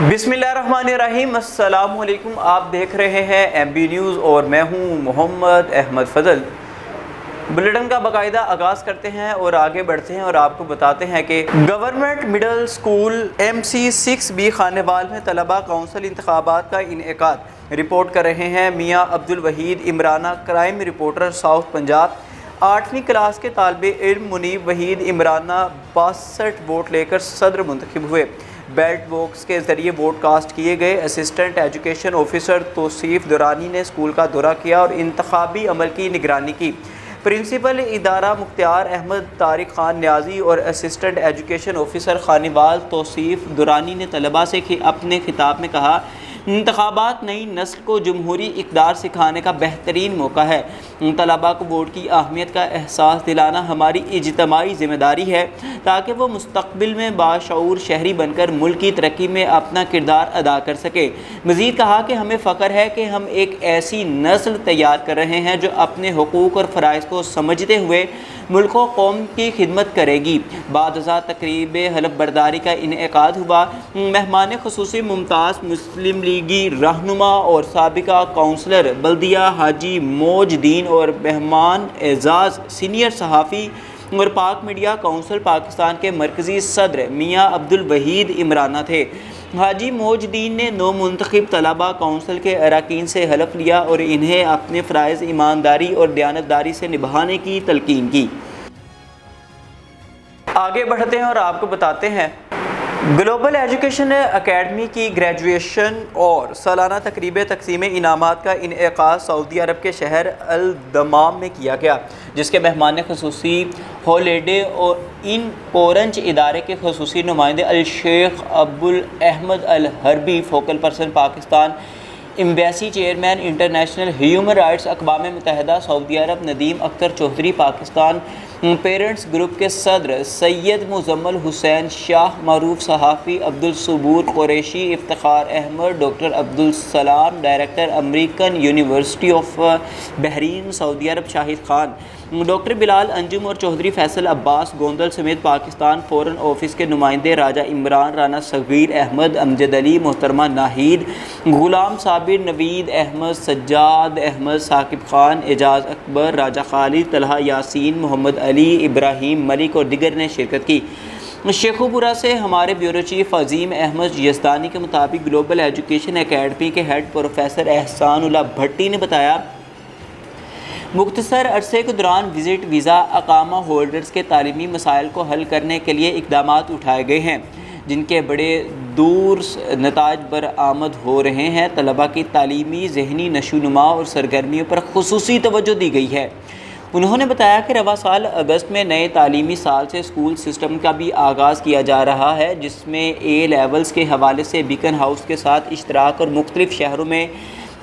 बिस्मिल्लाहिर्रहमानिर्रहीम। अस्सलाम वालेकुम। आप देख रहे हैं MB न्यूज़ और मैं हूं मोहम्मद अहमद फ़ज़ल। बुलेटिन का बाकायदा आगाज़ करते हैं और आगे बढ़ते हैं और आपको बताते हैं कि government middle school MC6B Khanewal में तलबा कौंसिल इंतखाबात का इनेकाद रिपोर्ट कर रहे हैं मियाँ Abdul Waheed Imrana, crime reporter South Punjab. 8वीं क्लास के तालिबे इल्म मुनीब वहीद इमराना 62 वोट लेकर सदर मुंतखब हुए। बैलेट बॉक्स के ज़रिए वोट कास्ट किए गए। Assistant education officer Tauseef Durrani ने स्कूल का दौरा किया और इंतखाबी अमल की निगरानी की। प्रिंसिपल इदारा मुख्तार अहमद, तारिक खान न्याजी और assistant education officer Khanewal Tauseef Durrani ने तलबा से अपने खिताब में कहा, इंतखाबात नई नस्ल को जमहूरी इक़दार सिखाने का बेहतरीन मौका है। तलबा को वोट की अहमियत का एहसास दिलाना हमारी इज्तिमाई ज़िम्मेदारी है ताकि वो मुस्तक़बिल में बाशऊर शहरी बनकर मुल्क की तरक्की में अपना किरदार अदा कर सके। मज़ीद कहा कि हमें फ़ख्र है कि हम एक ऐसी नस्ल तैयार कर रहे हैं जो अपने हुकूक़ और फ़राइज़ को समझते हुए मुल्क व कौम की खिदमत करेगी। बादशाह तकरीब हलफ बर्दारी का इनेकाद हुआ। मेहमान ख़ुसूसी मुमताज़ मुस्लिम लीगी रहनुमा और साबिका काउंसलर बल्दिया हाजी मौजदीन और मेहमान एजाज़ सीनियर सहाफ़ी और पाक मीडिया काउंसिल पाकिस्तान के मरकज़ी सदर मियाँ अब्दुल वहीद इमराना थे। हाजी मौजदीन ने नौमुंतखब तलबा काउंसिल के अरकान से हलफ लिया और इन्हें अपने फ़राइज़ ईमानदारी और दयानतदारी से निभाने की तलकीन की। आगे बढ़ते हैं और आपको बताते हैं ग्लोबल एजुकेशन एकेडमी की ग्रेजुएशन और सालाना तकरीब तकसीम इनामात का इनेकाद सऊदी अरब के शहर अल दमाम में किया गया, जिसके मेहमान ख़ुसूसी हॉलीडे और इन ऑरेंज इदारे के ख़ुसूसी नुमाइंदे Al Sheikh Abdul Ahmed Al Harbi, focal person Pakistan, embassy chairman international human rights अक़वाम मुत्तहिदा सऊदी अरब नदीम अख्तर चौधरी, पाकिस्तान पेरेंट्स ग्रुप के सदर सैयद मुजम्मल हुसैन शाह, मरूफ सहाफ़ी Abdul Saboor Qureshi, Iftikhar Ahmed, doctor Abdul Salam, director American University of Bahrain सऊदी अरब शाहिद खान, डॉक्टर बिलाल अंजुम और चौधरी फैसल अब्बास गोंदल समेत पाकिस्तान फ़ॉरेन ऑफिस के नुमाइंदे राजा इमरान, राना सगीर अहमद, अमजद अली, मोहतरमा नाहिद, गुलाम साबिर, नवीद अहमद, सज्जाद अहमद, साकिब खान, एजाज़ अकबर, राजा खालिद, तलहा यासीन, मोहम्मद अली, इब्राहिम मलिक और दिगर ने शिरकत की। शेखुपुरा से हमारे ब्यूरो चीफ अजीम अहमद यज़दानी के मुताबिक ग्लोबल एजुकेशन एकेडमी के हेड प्रोफेसर एहसानुल्लाह भट्टी ने बताया, मुख्तसर अरसे के दौरान विज़िट वीज़ा अकामा होल्डर्स के तालीमी मसाइल को हल करने के लिए इक़दामात उठाए गए हैं, जिनके बड़े दूर नताज बरामद हो रहे हैं। तलबा की तालीमी ज़हनी नशोनुमा और सरगर्मियों पर ख़ुसूसी तवज्जो दी गई है। उन्होंने बताया कि रवा साल अगस्त में नए तालीमी साल से स्कूल सिस्टम का भी आगाज़ किया जा रहा है, जिसमें A लेवल्स के हवाले से बीकन हाउस के साथ इश्तराक और मुख्तलिफ़ शहरों में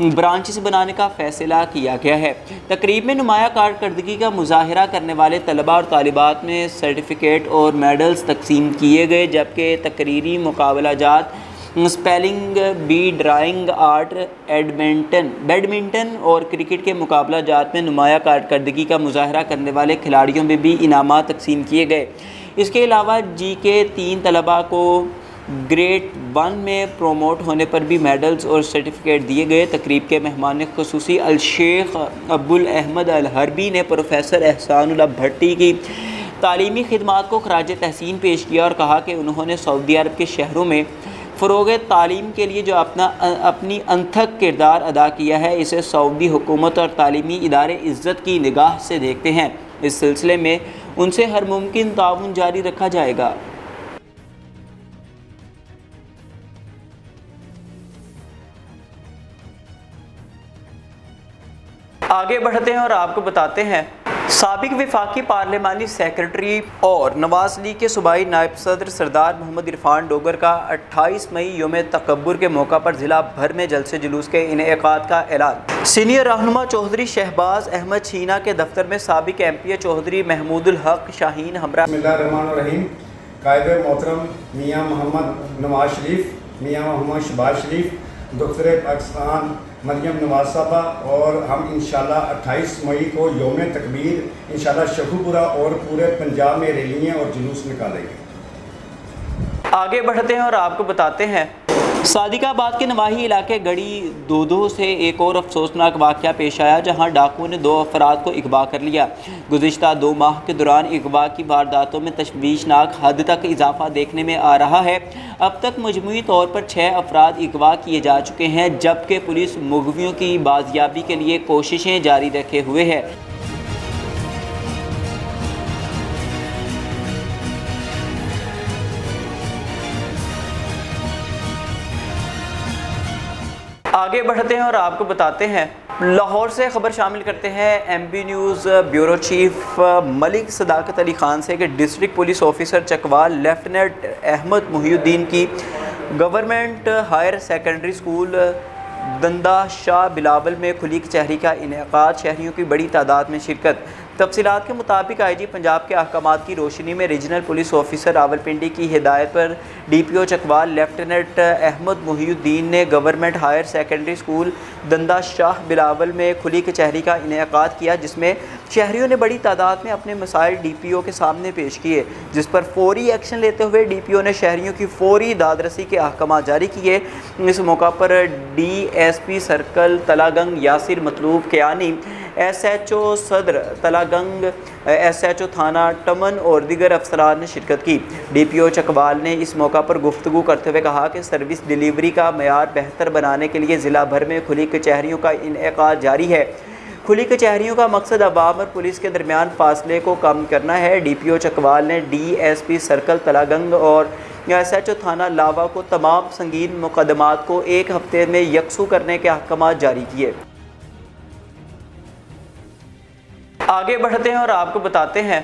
ब्रांचेस बनाने का फ़ैसला किया गया है। तकरीब में नुमाया कारकर्दगी का मुजाहरा करने वाले तलबा और तालिबात में सर्टिफिकेट और मेडल्स तकसीम किए गए, जबकि तकरीरी मुकाबलाजात spelling bee, drawing, art, badminton और क्रिकेट के मुकाबलाजात में नुमाया कारकर्दगी का मुजाहरा करने वाले खिलाड़ियों में भी इनामात तकसीम किए गए। इसके अलावा GK 3 तलबा को ग्रेड 1 में प्रोमोट होने पर भी मेडल्स और सर्टिफिकेट दिए गए। तकरीब के मेहमान ख़ुसूसी अल शेख अब्दुल अहमद अल हरबी ने प्रोफेसर एहसानुल्लाह भट्टी की तालीमी खिदमात को खराज तहसीन पेश किया और कहा कि उन्होंने सऊदी अरब के शहरों में फ़रोग़ तालीम के लिए जो अपनी अनथक किरदार अदा किया है, इसे सऊदी हुकूमत और तालीमी इदारे इज़्ज़त की निगाह से देखते हैं। इस सिलसिले में उनसे हर मुमकिन ताउन जारी रखा जाएगा। आगे बढ़ते हैं और आपको बताते हैं साबिक वफाकी पार्लिमानी सेक्रेटरी और नवाज लीग के सूबाई नायब सदर सरदार मोहम्मद इरफान डोगर का 28 मई यौम तकब्बुर के मौका पर ज़िला भर में जलसे जुलूस के इनेकाद का ऐलान। सीनियर रहनुमा चौधरी शहबाज अहमद शीना के दफ्तर में साबिक MPA चौधरी महमूदुल हक शाहीन हमरा कायद मोहतरम मियाँ मोहम्मद नवाज शरीफ, मियाँ मोहम्मद शहबाज शरीफ, डॉक्टर पाकिस्तान मरियम नवाज साहबा और हम इंशाल्लाह 28 मई को यौम तकबीर इंशाल्लाह शेखुपुरा और पूरे पंजाब में रैलियाँ और जुलूस निकालेंगे। आगे बढ़ते हैं और आपको बताते हैं صادق آباد کے نواحی علاقے گڑی دودھو سے ایک اور افسوسناک واقعہ پیش آیا جہاں ڈاکوؤں نے 2 افراد کو اغوا کر لیا۔ گزشتہ 2 ماہ کے دوران اغوا کی وارداتوں میں تشویشناک حد تک اضافہ دیکھنے میں آ رہا ہے۔ اب تک مجموعی طور پر 6 افراد اغوا کیے جا چکے ہیں جبکہ پولیس مغویوں کی بازیابی کے لیے کوششیں جاری رکھے ہوئے ہے۔ آگے بڑھتے ہیں اور آپ کو بتاتے ہیں لاہور سے خبر شامل کرتے ہیں M B news bureau chief Malik Sadaqat Ali Khan سے کہ district police officer Chakwal lieutenant Ahmed Mohiuddin کی government higher secondary school Dandah Shah Bilawal میں کھلی کچہری کا انعقاد، شہریوں کی بڑی تعداد میں شرکت۔ تفصیلات کے مطابق آئی جی پنجاب کے احکامات کی روشنی میں ریجنل پولیس آفیسر راولپنڈی کی ہدایت پر ڈی پی او چکوال لیفٹیننٹ احمد محی الدین نے government higher secondary school Dandah Shah Bilawal میں کھلی کچہری کا انعقاد کیا، جس میں شہریوں نے بڑی تعداد میں اپنے مسائل ڈی پی او کے سامنے پیش کیے، جس پر فوری ایکشن لیتے ہوئے ڈی پی او نے شہریوں کی فوری دادرسی کے احکامات جاری کیے۔ اس موقع پر ڈی ایس پی سرکل تلا گنگ یاسر مطلوب کیانی، ایس ایچ او صدر تلا گنگ، ایس ایچ او تھانہ ٹمن اور دیگر افسران نے شرکت کی۔ ڈی پی او چکوال نے اس موقع پر گفتگو کرتے ہوئے کہا کہ سروس ڈیلیوری کا معیار بہتر بنانے کے لیے ضلع بھر میں کھلی کچہریوں کا انعقاد جاری ہے۔ کھلی کچہریوں کا مقصد عوام اور پولیس کے درمیان فاصلے کو کم کرنا ہے۔ ڈی پی او چکوال نے ڈی ایس پی سرکل تلا گنگ اور ایس ایچ او تھانہ لاوا کو تمام سنگین مقدمات کو 1 ہفتے میں یکسو کرنے کے احکامات جاری کیے۔ آگے بڑھتے ہیں اور آپ کو بتاتے ہیں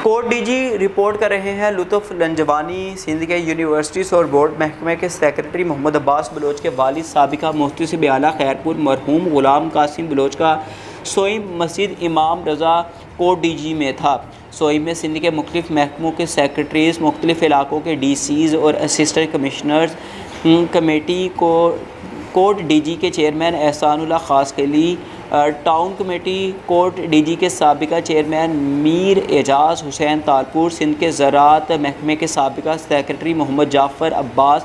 کوٹ ڈی جی رپورٹ کر رہے ہیں لطف لنجوانی سندھ کے یونیورسٹیز اور بورڈ محکمے کے سیکرٹری محمد عباس بلوچ کے والد سابقہ محتسب اعلیٰ خیرپور مرحوم غلام قاسم بلوچ کا سوئم مسجد امام رضا کوٹ ڈی جی میں تھا۔ سوئم میں سندھ کے مختلف محکموں کے سیکرٹریز، مختلف علاقوں کے ڈی سیز اور اسسٹنٹ کمشنرز، کمیٹی کوٹ ڈی جی کے چیئرمین احسان اللہ خاص قلی، ٹاؤن کمیٹی کوٹ ڈی جی کے سابقہ چیئرمین میر اعجاز حسین تالپور، سندھ کے زراعت محکمے کے سابقہ سیکرٹری محمد جعفر عباس،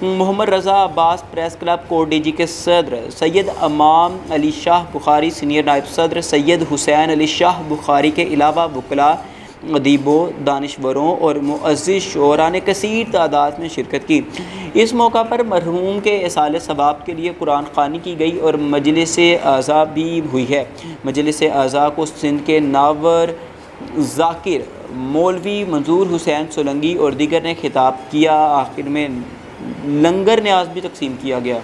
محمد رضا عباس پریس کلب کوٹ ڈی جی کے صدر سید امام علی شاہ بخاری، سینئر نائب صدر سید حسین علی شاہ بخاری کے علاوہ وکلاء، ادیبوں، دانشوروں اور معزز شعراء نے کثیر تعداد میں شرکت کی۔ اس موقع پر مرحوم کے ایصال ثواب کے لیے قرآن خوانی کی گئی اور مجلس اعضاء بھی ہوئی ہے۔ مجلس اعضاء کو سندھ کے ناور ذاکر، مولوی منظور حسین سولنگی اور دیگر نے خطاب کیا۔ آخر میں لنگر نیاز بھی تقسیم کیا گیا۔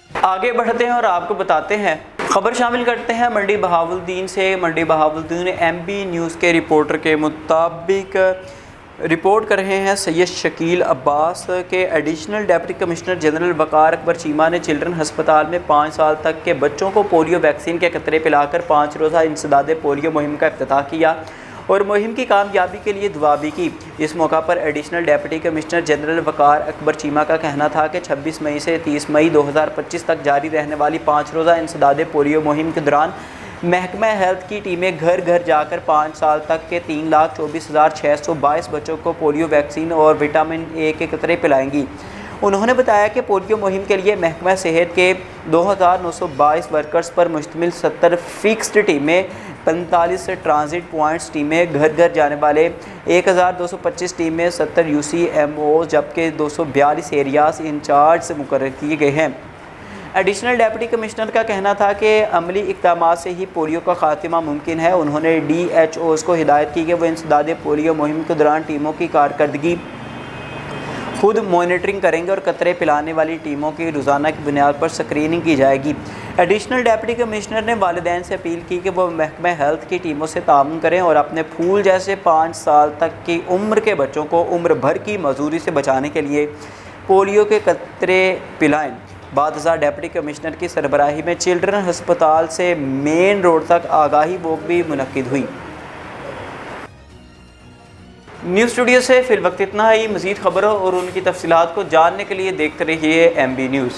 آگے بڑھتے ہیں اور آپ کو بتاتے ہیں خبر شامل کرتے ہیں منڈی بہاولدین سے۔ منڈی بہاولدین ایم بی نیوز کے رپورٹر کے مطابق رپورٹ کر رہے ہیں سید شکیل عباس کے ایڈیشنل ڈپٹی کمشنر جنرل وقار اکبر چیمہ نے چلڈرن ہسپتال میں 5 سال تک کے بچوں کو پولیو ویکسین کے قطرے پلا کر 5 روزہ انسداد پولیو مہم کا افتتاح کیا اور مہم کی کامیابی کے لیے دعا بھی کی۔ اس موقع پر ایڈیشنل ڈپٹی کمشنر جنرل وقار اکبر چیمہ کا کہنا تھا کہ 26 مئی سے 30 مئی 2025 تک جاری رہنے والی 5 روزہ انسداد پولیو مہم کے دوران محکمہ ہیلتھ کی ٹیمیں گھر گھر جا کر 5 سال تک کے 3,24,622 بچوں کو پولیو ویکسین اور وٹامن اے کے قطرے پلائیں گی۔ انہوں نے بتایا کہ پولیو مہم کے لیے محکمہ صحت کے 2,922 ورکرز پر مشتمل 70 فکسڈ ٹیمیں، 45 ٹرانزٹ پوائنٹس ٹیمیں، گھر گھر جانے والے 1,225 ٹیمیں، 70 یو سی ایم او جبکہ 242 ایریاز انچارج مقرر کیے گئے ہیں۔ ایڈیشنل ڈپٹی کمشنر کا کہنا تھا کہ عملی اقدامات سے ہی پولیو کا خاتمہ ممکن ہے۔ انہوں نے ڈی ایچ اوز کو ہدایت کی کہ وہ انسداد پولیو مہم کے دوران ٹیموں کی کارکردگی خود مانیٹرنگ کریں گے اور قطرے پلانے والی ٹیموں کی روزانہ کی بنیاد پر اسکریننگ کی جائے گی۔ ایڈیشنل ڈپٹی کمشنر نے والدین سے اپیل کی کہ وہ محکمہ ہیلتھ کی ٹیموں سے تعاون کریں اور اپنے پھول جیسے 5 سال تک کی عمر کے بچوں کو عمر بھر کی معذوری سے بچانے کے لیے پولیو کے قطرے پلائیں۔ بعد ازاں ڈپٹی کمشنر کی سربراہی میں چلڈرن ہسپتال سے مین روڈ تک آگاہی واک بھی منعقد ہوئی۔ نیوز اسٹوڈیو سے فی الوقت اتنا ہی۔ مزید خبروں اور ان کی تفصیلات کو جاننے کے لیے دیکھتے رہیے ایم بی نیوز۔